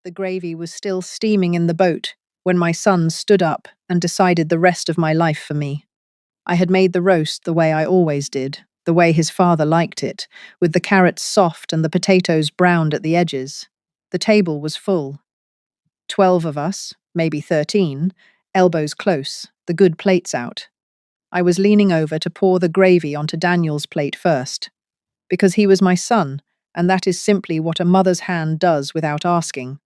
The gravy was still steaming in the boat when my son stood up and decided the rest of my life for me. I had made the roast the way I always did, the way his father liked it, with the carrots soft and the potatoes browned at the edges. The table was full. 12 of us, maybe 13, elbows close, the good plates out. I was leaning over to pour the gravy onto Daniel's plate first, because he was my son, and that is simply what a mother's hand does without asking,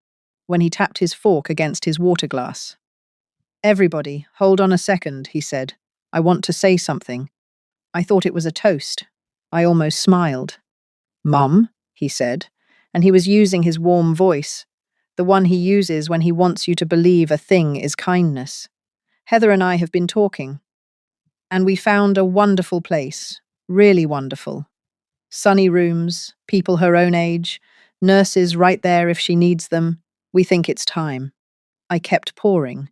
when he tapped his fork against his water glass. "Everybody, hold on a second," he said. "I want to say something." I thought it was a toast. I almost smiled. "Mum," he said, and he was using his warm voice, the one he uses when he wants you to believe a thing is kindness. "Heather and I have been talking, and we found a wonderful place, really wonderful. Sunny rooms, people her own age, nurses right there if she needs them. We think it's time." I kept pouring.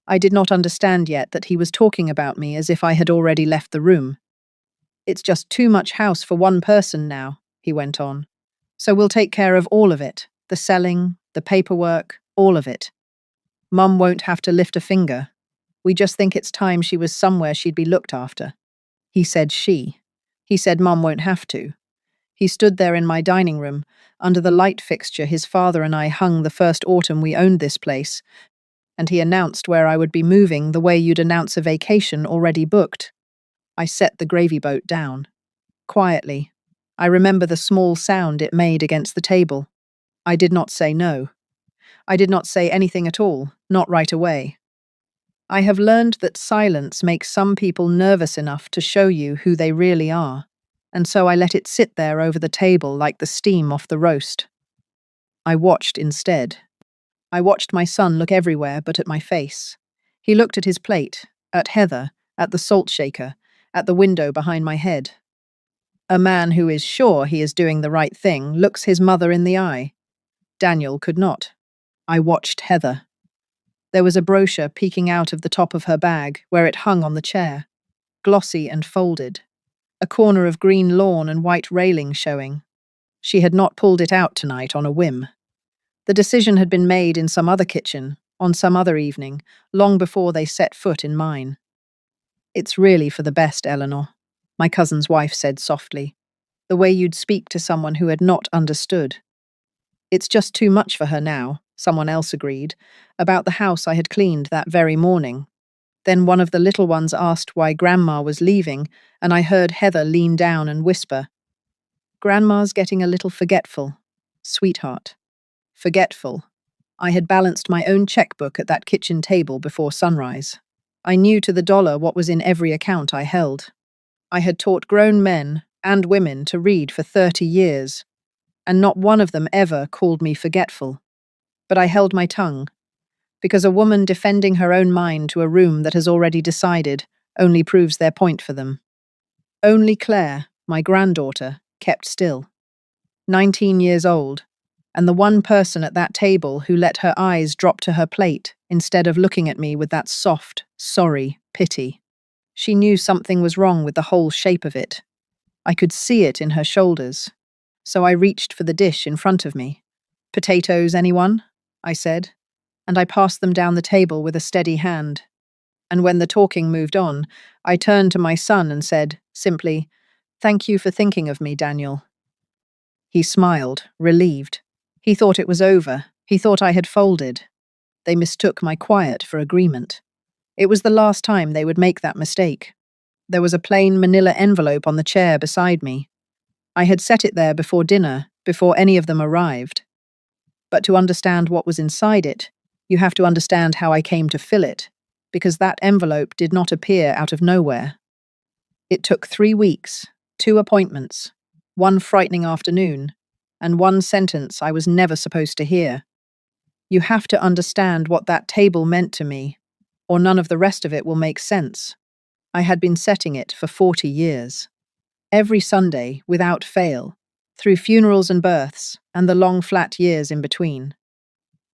I did not understand yet that he was talking about me as if I had already left the room. "It's just too much house for one person now," he went on. "So we'll take care of all of it, the selling, the paperwork, all of it. Mum won't have to lift a finger. We just think it's time she was somewhere she'd be looked after." He said she. He said Mum won't have to. He stood there in my dining room, under the light fixture his father and I hung the first autumn we owned this place, and he announced where I would be moving the way you'd announce a vacation already booked. I set the gravy boat down. Quietly. I remember the small sound it made against the table. I did not say no. I did not say anything at all, not right away. I have learned that silence makes some people nervous enough to show you who they really are, and so I let it sit there over the table like the steam off the roast. I watched instead. I watched my son look everywhere but at my face. He looked at his plate, at Heather, at the salt shaker, at the window behind my head. A man who is sure he is doing the right thing looks his mother in the eye. Daniel could not. I watched Heather. There was a brochure peeking out of the top of her bag where it hung on the chair, glossy and folded. A corner of green lawn and white railing showing. She had not pulled it out tonight on a whim. The decision had been made in some other kitchen, on some other evening, long before they set foot in mine. "It's really for the best, Eleanor," my cousin's wife said softly, "the way you'd speak to someone who had not understood." "It's just too much for her now," someone else agreed, about the house I had cleaned that very morning. Then one of the little ones asked why Grandma was leaving, and I heard Heather lean down and whisper, "Grandma's getting a little forgetful, sweetheart." Forgetful. I had balanced my own checkbook at that kitchen table before sunrise. I knew to the dollar what was in every account I held. I had taught grown men and women to read for 30 years, and not one of them ever called me forgetful. But I held my tongue, because a woman defending her own mind to a room that has already decided only proves their point for them. Only Claire, my granddaughter, kept still. 19 years old, and the one person at that table who let her eyes drop to her plate instead of looking at me with that soft, sorry pity. She knew something was wrong with the whole shape of it. I could see it in her shoulders. So I reached for the dish in front of me. "Potatoes, anyone?" I said, and I passed them down the table with a steady hand. And when the talking moved on, I turned to my son and said, simply, "Thank you for thinking of me, Daniel." He smiled, relieved. He thought it was over. He thought I had folded. They mistook my quiet for agreement. It was the last time they would make that mistake. There was a plain manila envelope on the chair beside me. I had set it there before dinner, before any of them arrived. But to understand what was inside it, you have to understand how I came to fill it, because that envelope did not appear out of nowhere. It took 3 weeks, 2 appointments, 1 frightening afternoon, and 1 sentence I was never supposed to hear. You have to understand what that table meant to me, or none of the rest of it will make sense. I had been setting it for 40 years. Every Sunday, without fail, through funerals and births, and the long flat years in between.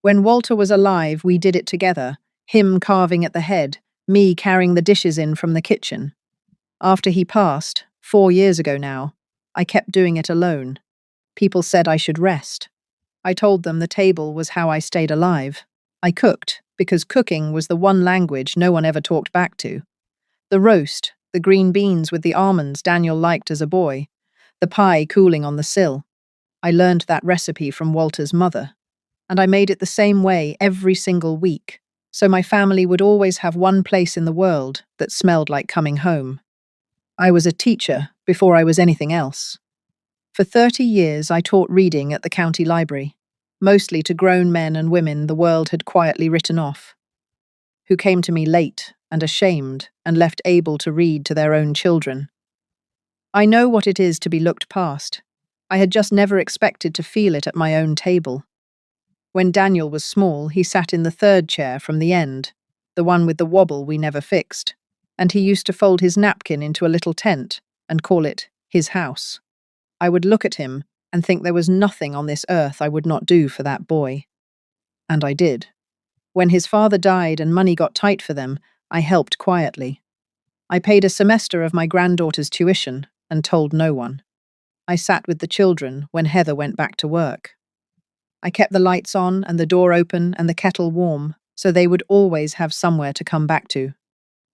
When Walter was alive, we did it together, him carving at the head, me carrying the dishes in from the kitchen. After he passed, 4 years ago now, I kept doing it alone. People said I should rest. I told them the table was how I stayed alive. I cooked, because cooking was the one language no one ever talked back to. The roast, the green beans with the almonds Daniel liked as a boy, the pie cooling on the sill. I learned that recipe from Walter's mother, and I made it the same way every single week, so my family would always have one place in the world that smelled like coming home. I was a teacher before I was anything else. For 30 years, I taught reading at the county library, mostly to grown men and women the world had quietly written off, who came to me late and ashamed and left able to read to their own children. I know what it is to be looked past. I had just never expected to feel it at my own table. When Daniel was small, he sat in the third chair from the end, the one with the wobble we never fixed, and he used to fold his napkin into a little tent and call it his house. I would look at him and think there was nothing on this earth I would not do for that boy. And I did. When his father died and money got tight for them, I helped quietly. I paid a semester of my granddaughter's tuition and told no one. I sat with the children when Heather went back to work. I kept the lights on and the door open and the kettle warm, so they would always have somewhere to come back to.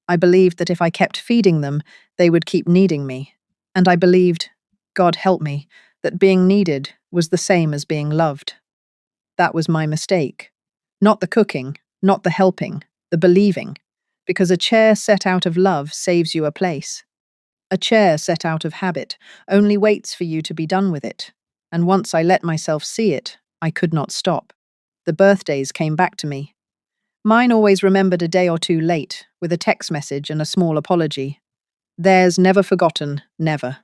I believed that if I kept feeding them, they would keep needing me. And I believed, God help me, that being needed was the same as being loved. That was my mistake. Not the cooking, not the helping, the believing. Because a chair set out of love saves you a place. A chair set out of habit only waits for you to be done with it. And once I let myself see it, I could not stop. The birthdays came back to me. Mine always remembered a day or two late, with a text message and a small apology. Theirs never forgotten, never.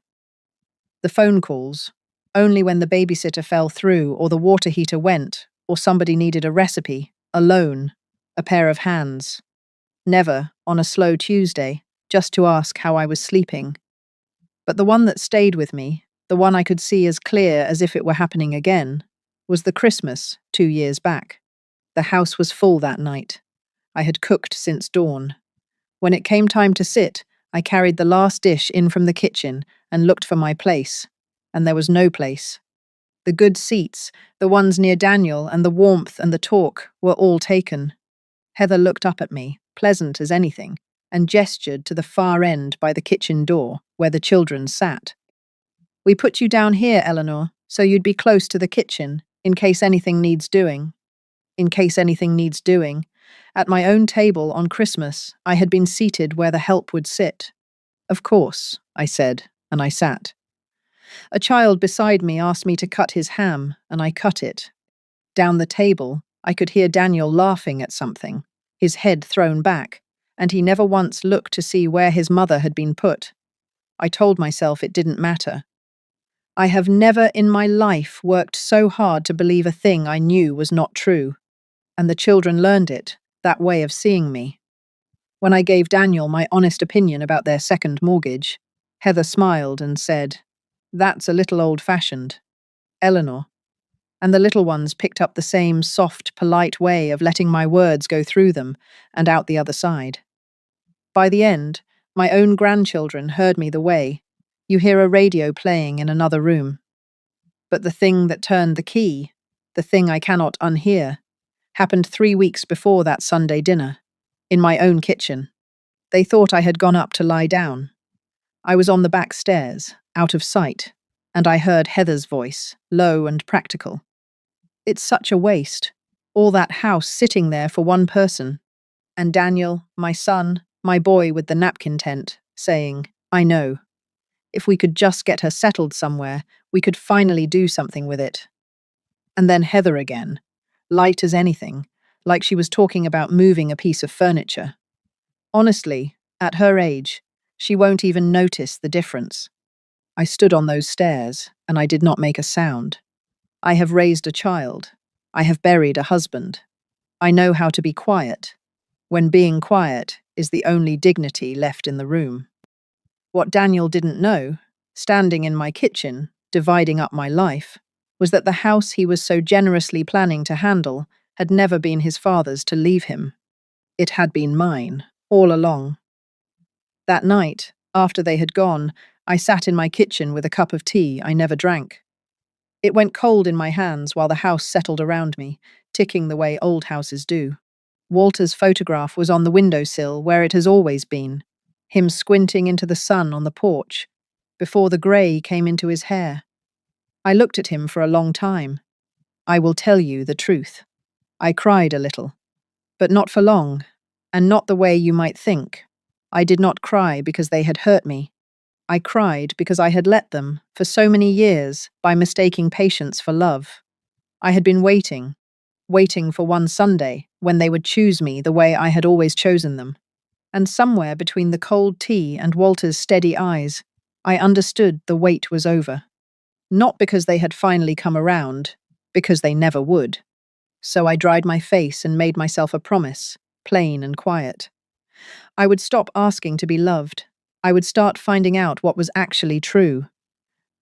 The phone calls, only when the babysitter fell through or the water heater went or somebody needed a recipe, a loan, a pair of hands. Never, on a slow Tuesday, just to ask how I was sleeping. But the one that stayed with me, the one I could see as clear as if it were happening again, was the Christmas 2 years back. The house was full that night. I had cooked since dawn. When it came time to sit, I carried the last dish in from the kitchen and looked for my place, and there was no place. The good seats, the ones near Daniel, and the warmth and the talk were all taken. Heather looked up at me, pleasant as anything, and gestured to the far end by the kitchen door, where the children sat. We put you down here, Eleanor, so you'd be close to the kitchen, in case anything needs doing. In case anything needs doing. At my own table on Christmas, I had been seated where the help would sit. Of course, I said, and I sat. A child beside me asked me to cut his ham, and I cut it. Down the table, I could hear Daniel laughing at something, his head thrown back, and he never once looked to see where his mother had been put. I told myself it didn't matter. I have never in my life worked so hard to believe a thing I knew was not true, and the children learned it, that way of seeing me. When I gave Daniel my honest opinion about their second mortgage, Heather smiled and said, "That's a little old-fashioned. Eleanor." And the little ones picked up the same soft, polite way of letting my words go through them and out the other side. By the end, my own grandchildren heard me the way. You hear a radio playing in another room. But the thing that turned the key, the thing I cannot unhear, happened 3 weeks before that Sunday dinner, in my own kitchen. They thought I had gone up to lie down. I was on the back stairs, out of sight, and I heard Heather's voice, low and practical. It's such a waste, all that house sitting there for one person. And Daniel, my son, my boy with the napkin tent, saying, I know. If we could just get her settled somewhere, we could finally do something with it. And then Heather again, light as anything, like she was talking about moving a piece of furniture. Honestly, at her age, she won't even notice the difference. I stood on those stairs, and I did not make a sound. I have raised a child. I have buried a husband. I know how to be quiet, when being quiet is the only dignity left in the room. What Daniel didn't know, standing in my kitchen, dividing up my life, was that the house he was so generously planning to handle had never been his father's to leave him. It had been mine, all along. That night, after they had gone, I sat in my kitchen with a cup of tea I never drank. It went cold in my hands while the house settled around me, ticking the way old houses do. Walter's photograph was on the windowsill where it has always been, him squinting into the sun on the porch, before the grey came into his hair. I looked at him for a long time. I will tell you the truth. I cried a little, but not for long, and not the way you might think. I did not cry because they had hurt me. I cried because I had let them, for so many years, by mistaking patience for love. I had been waiting for one Sunday when they would choose me the way I had always chosen them. And somewhere between the cold tea and Walter's steady eyes, I understood the wait was over. Not because they had finally come around, because they never would. So I dried my face and made myself a promise, plain and quiet. I would stop asking to be loved. I would start finding out what was actually true.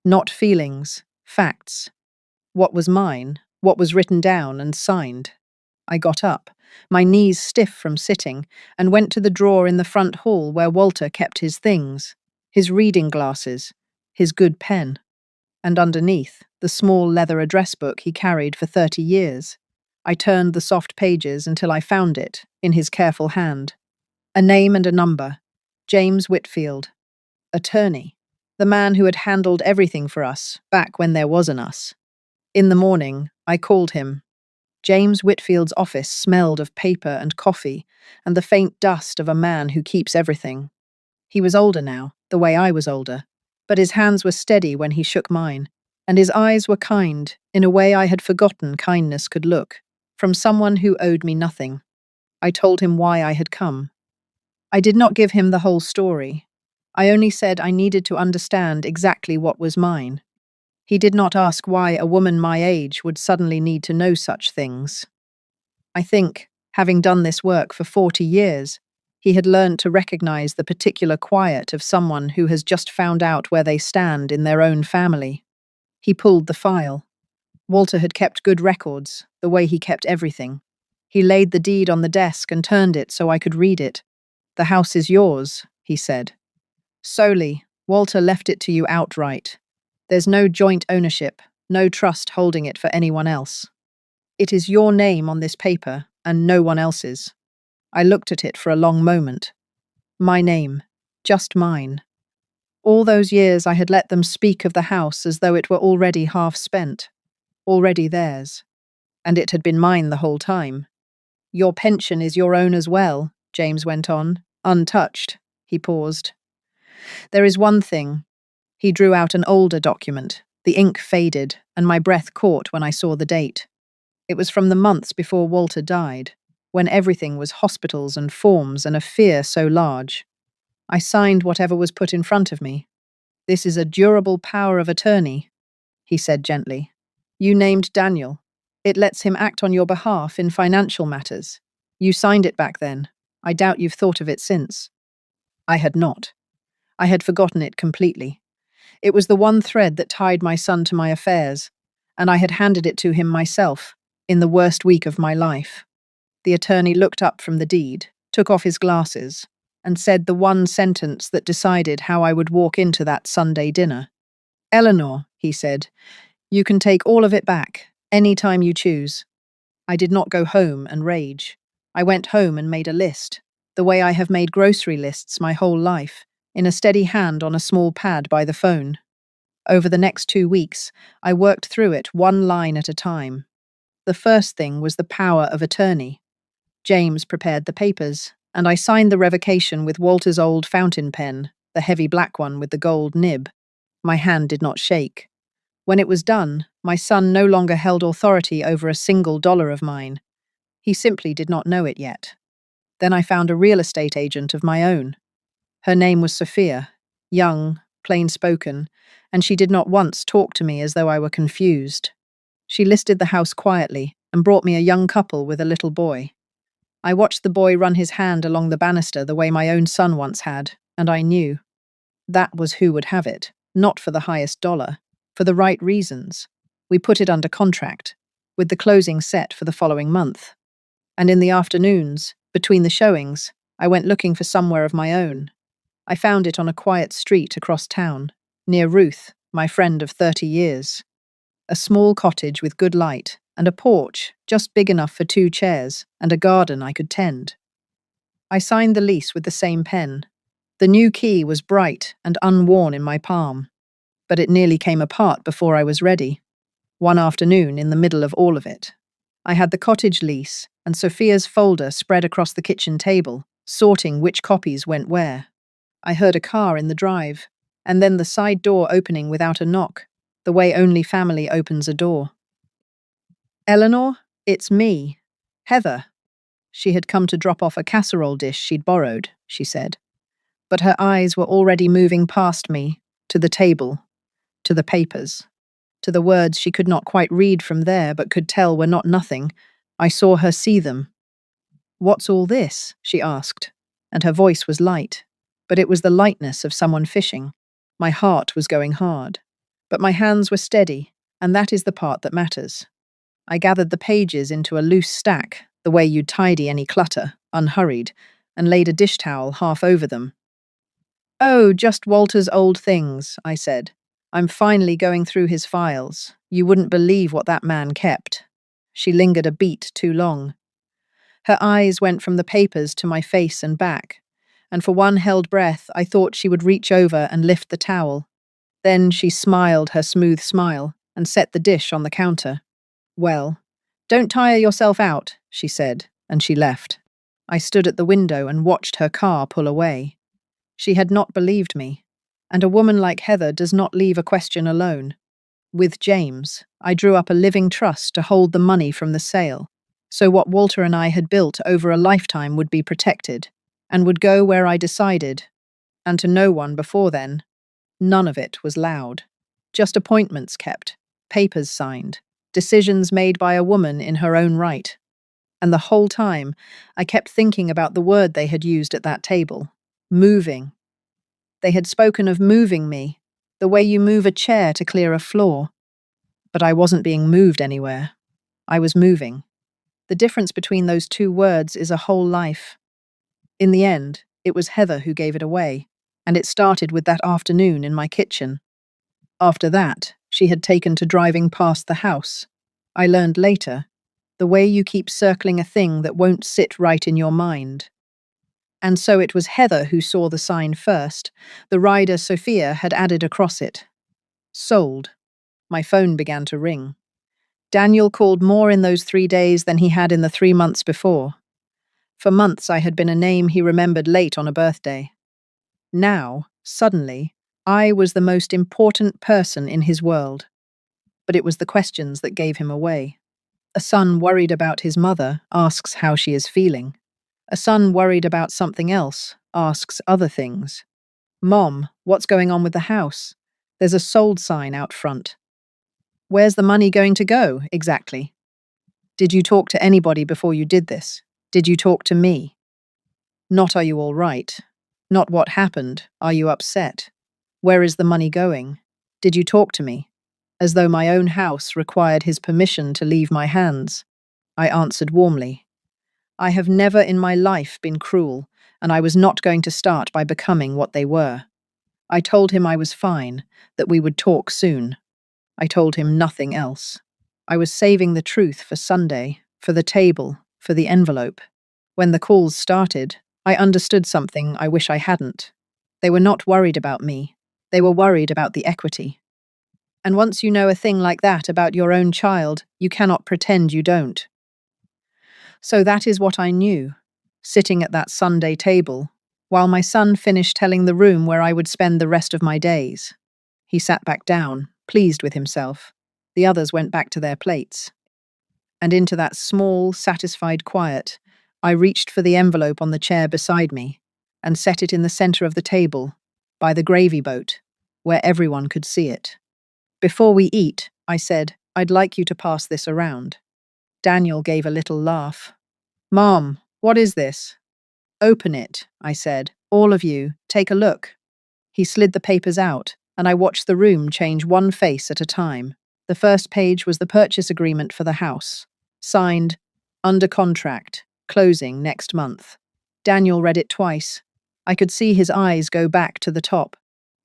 Not feelings, facts. What was mine, what was written down and signed. I got up, my knees stiff from sitting, and went to the drawer in the front hall where Walter kept his things, his reading glasses, his good pen, and underneath, the small leather address book he carried for 30 years. I turned the soft pages until I found it, in his careful hand. A name and a number. James Whitfield. Attorney. The man who had handled everything for us, back when there was an us. In the morning, I called him. James Whitfield's office smelled of paper and coffee and the faint dust of a man who keeps everything. He was older now, the way I was older, but his hands were steady when he shook mine, and his eyes were kind, in a way I had forgotten kindness could look, from someone who owed me nothing. I told him why I had come. I did not give him the whole story. I only said I needed to understand exactly what was mine. He did not ask why a woman my age would suddenly need to know such things. I think, having done this work for 40 years, he had learned to recognize the particular quiet of someone who has just found out where they stand in their own family. He pulled the file. Walter had kept good records, the way he kept everything. He laid the deed on the desk and turned it so I could read it. "The house is yours," he said. "Solely, Walter left it to you outright. There's no joint ownership, no trust holding it for anyone else. It is your name on this paper and no one else's." I looked at it for a long moment. My name, just mine. All those years I had let them speak of the house as though it were already half spent, already theirs. And it had been mine the whole time. "Your pension is your own as well," James went on, untouched. He paused. "There is one thing." He drew out an older document. The ink faded, and my breath caught when I saw the date. It was from the months before Walter died, when everything was hospitals and forms and a fear so large. I signed whatever was put in front of me. "This is a durable power of attorney," he said gently. "You named Daniel. It lets him act on your behalf in financial matters. You signed it back then. I doubt you've thought of it since." I had not. I had forgotten it completely. It was the one thread that tied my son to my affairs, and I had handed it to him myself, in the worst week of my life. The attorney looked up from the deed, took off his glasses, and said the one sentence that decided how I would walk into that Sunday dinner. "Eleanor," he said, "you can take all of it back, any time you choose." I did not go home and rage. I went home and made a list, the way I have made grocery lists my whole life, in a steady hand on a small pad by the phone. Over the next 2 weeks, I worked through it one line at a time. The first thing was the power of attorney. James prepared the papers, and I signed the revocation with Walter's old fountain pen, the heavy black one with the gold nib. My hand did not shake. When it was done, my son no longer held authority over a single dollar of mine. He simply did not know it yet. Then I found a real estate agent of my own. Her name was Sophia, young, plain-spoken, and she did not once talk to me as though I were confused. She listed the house quietly and brought me a young couple with a little boy. I watched the boy run his hand along the banister the way my own son once had, and I knew. That was who would have it, not for the highest dollar, for the right reasons. We put it under contract, with the closing set for the following month. And in the afternoons, between the showings, I went looking for somewhere of my own. I found it on a quiet street across town, near Ruth, my friend of 30 years. A small cottage with good light, and a porch just big enough for 2 chairs, and a garden I could tend. I signed the lease with the same pen. The new key was bright and unworn in my palm, but it nearly came apart before I was ready. One afternoon, in the middle of all of it, I had the cottage lease and Sophia's folder spread across the kitchen table, sorting which copies went where. I heard a car in the drive, and then the side door opening without a knock, the way only family opens a door. "Eleanor, it's me. Heather." She had come to drop off a casserole dish she'd borrowed, she said. But her eyes were already moving past me, to the table, to the papers, to the words she could not quite read from there but could tell were not nothing. I saw her see them. "What's all this?" she asked, and her voice was light, but it was the lightness of someone fishing. My heart was going hard, but my hands were steady, and that is the part that matters. I gathered the pages into a loose stack, the way you'd tidy any clutter, unhurried, and laid a dish towel half over them. "Oh, just Walter's old things," I said. "I'm finally going through his files. You wouldn't believe what that man kept." She lingered a beat too long. Her eyes went from the papers to my face and back, and for one held breath I thought she would reach over and lift the towel. Then she smiled her smooth smile and set the dish on the counter. "Well, don't tire yourself out," she said, and she left. I stood at the window and watched her car pull away. She had not believed me, and a woman like Heather does not leave a question alone. With James, I drew up a living trust to hold the money from the sale, so what Walter and I had built over a lifetime would be protected, and would go where I decided. And to no one before then, none of it was loud. Just appointments kept, papers signed, decisions made by a woman in her own right. And the whole time, I kept thinking about the word they had used at that table: moving. They had spoken of moving me, the way you move a chair to clear a floor. But I wasn't being moved anywhere. I was moving. The difference between those two words is a whole life. In the end, it was Heather who gave it away, and it started with that afternoon in my kitchen. After that, she had taken to driving past the house. I learned later, the way you keep circling a thing that won't sit right in your mind. And so it was Heather who saw the sign first. The rider Sophia had added across it: "Sold." My phone began to ring. Daniel called more in those 3 days than he had in the 3 months before. For months I had been a name he remembered late on a birthday. Now, suddenly, I was the most important person in his world. But it was the questions that gave him away. A son worried about his mother asks how she is feeling. A son worried about something else asks other things. "Mom, what's going on with the house? There's a sold sign out front. Where's the money going to go, exactly? Did you talk to anybody before you did this? Did you talk to me? Not are you all right? Not what happened, are you upset? Where is the money going? Did you talk to me?" As though my own house required his permission to leave my hands. I answered warmly. I have never in my life been cruel, and I was not going to start by becoming what they were. I told him I was fine, that we would talk soon. I told him nothing else. I was saving the truth for Sunday, for the table, for the envelope. When the calls started, I understood something I wish I hadn't. They were not worried about me. They were worried about the equity. And once you know a thing like that about your own child, you cannot pretend you don't. So that is what I knew, sitting at that Sunday table, while my son finished telling the room where I would spend the rest of my days. He sat back down, pleased with himself. The others went back to their plates. And into that small, satisfied quiet, I reached for the envelope on the chair beside me and set it in the center of the table, by the gravy boat, where everyone could see it. "Before we eat," I said, "I'd like you to pass this around." Daniel gave a little laugh. "Mom, what is this?" "Open it," I said. "All of you, take a look." He slid the papers out, and I watched the room change one face at a time. The first page was the purchase agreement for the house. Signed, "Under contract, closing next month." Daniel read it twice. I could see his eyes go back to the top.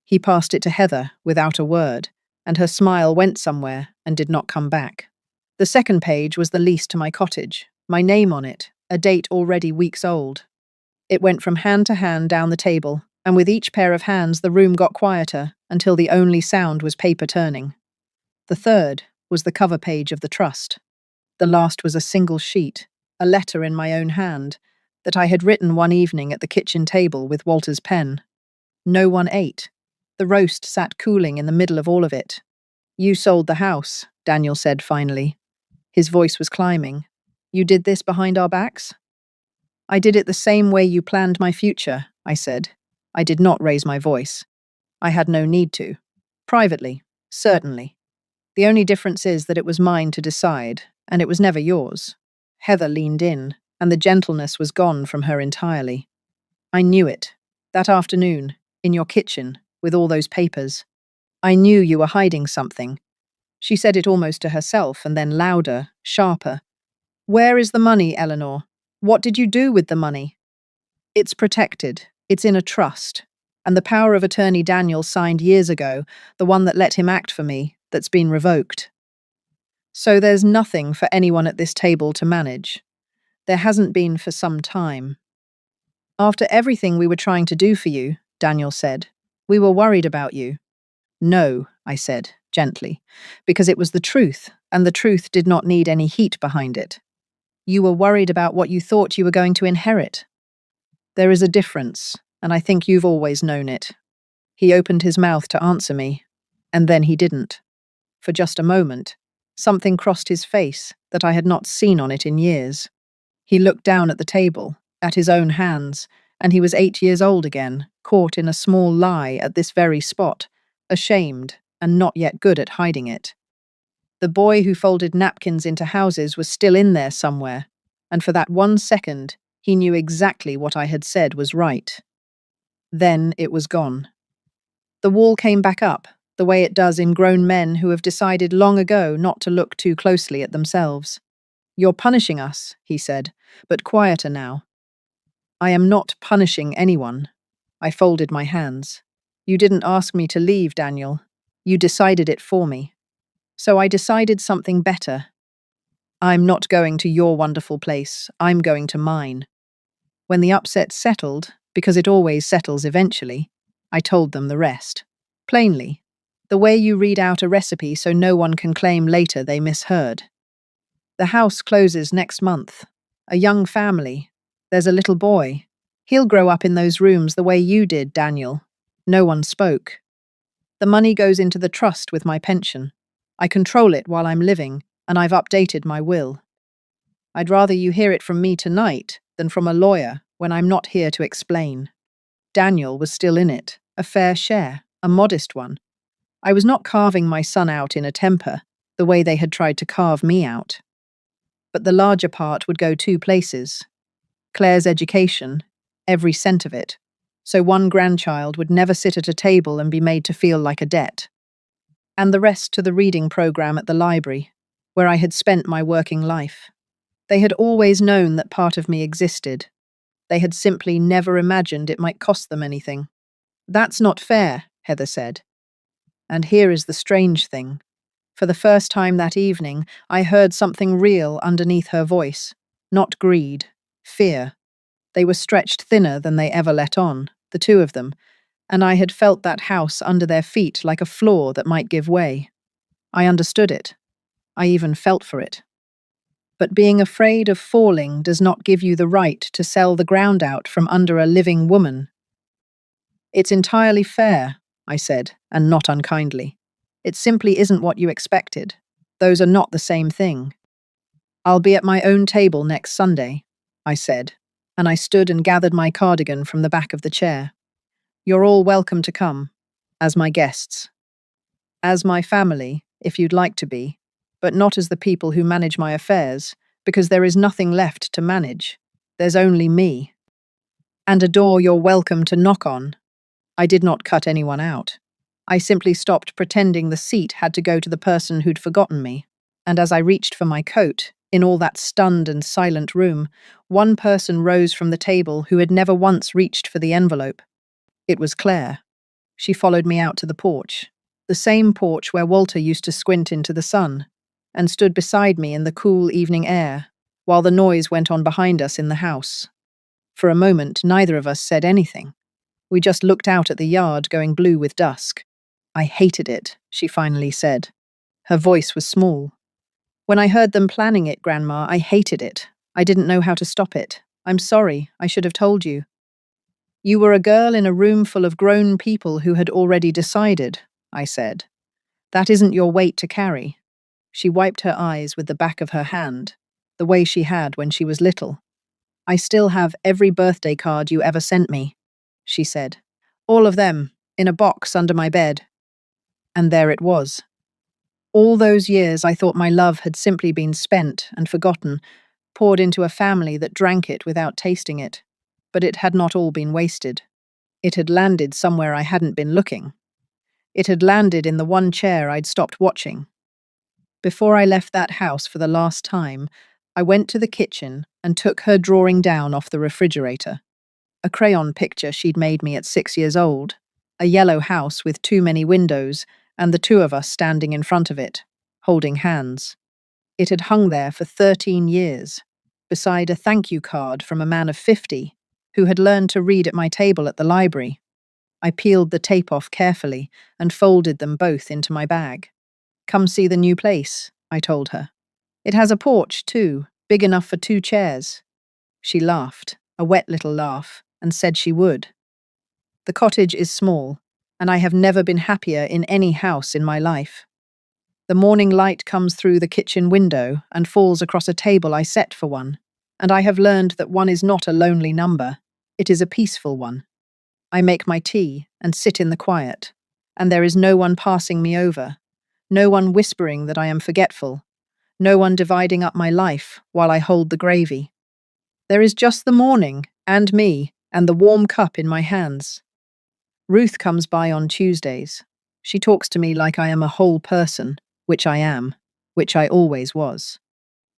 He passed it to Heather without a word. and her smile went somewhere and did not come back. The second page was the lease to my cottage, my name on it, a date already weeks old. It went from hand to hand down the table, and with each pair of hands the room got quieter until the only sound was paper turning. The third was the cover page of the trust. The last was a single sheet, a letter in my own hand, that I had written one evening at the kitchen table with Walter's pen. No one ate. The roast sat cooling in the middle of all of it. "You sold the house," Daniel said finally. His voice was climbing. "You did this behind our backs?" "I did it the same way you planned my future," I said. I did not raise my voice. I had no need to. Privately, certainly. The only difference is that it was mine to decide, and it was never yours. Heather leaned in, and the gentleness was gone from her entirely. "I knew it. That afternoon, in your kitchen, with all those papers. I knew you were hiding something." She said it almost to herself, and then louder, sharper. "Where is the money, Eleanor? What did you do with the money?" "It's protected. It's in a trust. And the power of attorney Daniel signed years ago, the one that let him act for me, that's been revoked. So there's nothing for anyone at this table to manage. There hasn't been for some time. After everything we were trying to do for you," Daniel said, "we were worried about you." "No," I said, gently, because it was the truth, and the truth did not need any heat behind it. "You were worried about what you thought you were going to inherit. There is a difference, and I think you've always known it." He opened his mouth to answer me, and then he didn't. For just a moment, something crossed his face that I had not seen on it in years. He looked down at the table, at his own hands, and he was 8 years old again, caught in a small lie at this very spot, ashamed and not yet good at hiding it. The boy who folded napkins into houses was still in there somewhere, and for that 1 second, he knew exactly what I had said was right. Then it was gone. The wall came back up, the way it does in grown men who have decided long ago not to look too closely at themselves. "You're punishing us," he said, but quieter now. "I am not punishing anyone." I folded my hands. "You didn't ask me to leave, Daniel. You decided it for me. So I decided something better. I'm not going to your wonderful place. I'm going to mine." When the upset settled, because it always settles eventually, I told them the rest. Plainly. The way you read out a recipe so no one can claim later they misheard. "The house closes next month. A young family. There's a little boy. He'll grow up in those rooms the way you did, Daniel." No one spoke. "The money goes into the trust with my pension. I control it while I'm living, and I've updated my will. I'd rather you hear it from me tonight than from a lawyer when I'm not here to explain." Daniel was still in it, a fair share, a modest one. I was not carving my son out in a temper, the way they had tried to carve me out. But the larger part would go 2 places. Claire's education, every cent of it, so one grandchild would never sit at a table and be made to feel like a debt. And the rest to the reading program at the library, where I had spent my working life. They had always known that part of me existed. They had simply never imagined it might cost them anything. "That's not fair," Heather said. And here is the strange thing. For the first time that evening, I heard something real underneath her voice. Not greed, fear. They were stretched thinner than they ever let on, the two of them, and I had felt that house under their feet like a floor that might give way. I understood it. I even felt for it. But being afraid of falling does not give you the right to sell the ground out from under a living woman. "It's entirely fair," I said, and not unkindly. "It simply isn't what you expected. Those are not the same thing." "I'll be at my own table next Sunday," I said, and I stood and gathered my cardigan from the back of the chair. "You're all welcome to come, as my guests. As my family, if you'd like to be, but not as the people who manage my affairs, because there is nothing left to manage. There's only me. And a door you're welcome to knock on." I did not cut anyone out. I simply stopped pretending the seat had to go to the person who'd forgotten me. And as I reached for my coat, in all that stunned and silent room, one person rose from the table who had never once reached for the envelope. It was Claire. She followed me out to the porch. the same porch where Walter used to squint into the sun, and stood beside me in the cool evening air, while the noise went on behind us in the house. For a moment, neither of us said anything. We just looked out at the yard going blue with dusk. "I hated it," she finally said. Her voice was small. "When I heard them planning it, Grandma, I hated it. I didn't know how to stop it. I'm sorry, I should have told you." "You were a girl in a room full of grown people who had already decided," I said. "That isn't your weight to carry." She wiped her eyes with the back of her hand, the way she had when she was little. "I still have every birthday card you ever sent me," she said. "All of them, in a box under my bed." And there it was. All those years I thought my love had simply been spent and forgotten, poured into a family that drank it without tasting it. But it had not all been wasted. It had landed somewhere I hadn't been looking. It had landed in the one chair I'd stopped watching. Before I left that house for the last time, I went to the kitchen and took her drawing down off the refrigerator. A crayon picture she'd made me at 6 years old. A yellow house with too many windows, and the two of us standing in front of it, holding hands. It had hung there for 13 years, beside a thank you card from a man of 50 who had learned to read at my table at the library. I peeled the tape off carefully and folded them both into my bag. "Come see the new place," I told her. "It has a porch, too, big enough for 2 chairs." She laughed, a wet little laugh, and said she would. The cottage is small, and I have never been happier in any house in my life. The morning light comes through the kitchen window and falls across a table I set for one, and I have learned that one is not a lonely number, it is a peaceful one. I make my tea and sit in the quiet, and there is no one passing me over, no one whispering that I am forgetful, no one dividing up my life while I hold the gravy. There is just the morning, and me, and the warm cup in my hands. Ruth comes by on Tuesdays. She talks to me like I am a whole person, which I am, which I always was.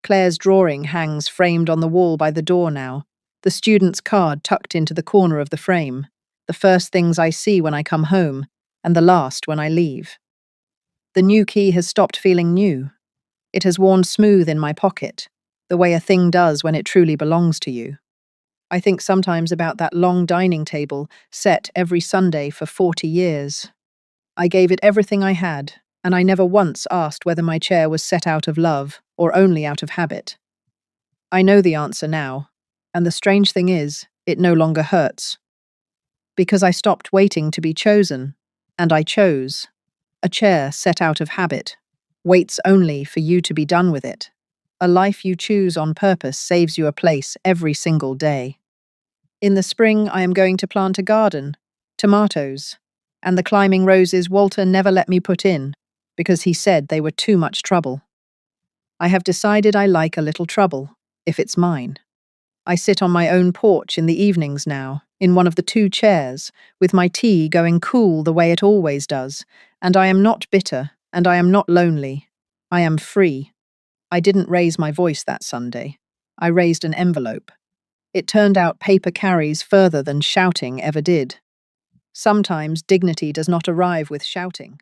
Claire's drawing hangs framed on the wall by the door now, the student's card tucked into the corner of the frame, the first things I see when I come home, and the last when I leave. The new key has stopped feeling new. It has worn smooth in my pocket, the way a thing does when it truly belongs to you. I think sometimes about that long dining table set every Sunday for 40 years. I gave it everything I had, and I never once asked whether my chair was set out of love or only out of habit. I know the answer now, and the strange thing is, it no longer hurts. Because I stopped waiting to be chosen, and I chose. A chair set out of habit waits only for you to be done with it. A life you choose on purpose saves you a place every single day. In the spring, I am going to plant a garden, tomatoes, and the climbing roses Walter never let me put in, because he said they were too much trouble. I have decided I like a little trouble, if it's mine. I sit on my own porch in the evenings now, in one of the 2 chairs, with my tea going cool the way it always does, and I am not bitter, and I am not lonely. I am free. I didn't raise my voice that Sunday. I raised an envelope. It turned out paper carries further than shouting ever did. Sometimes dignity does not arrive with shouting.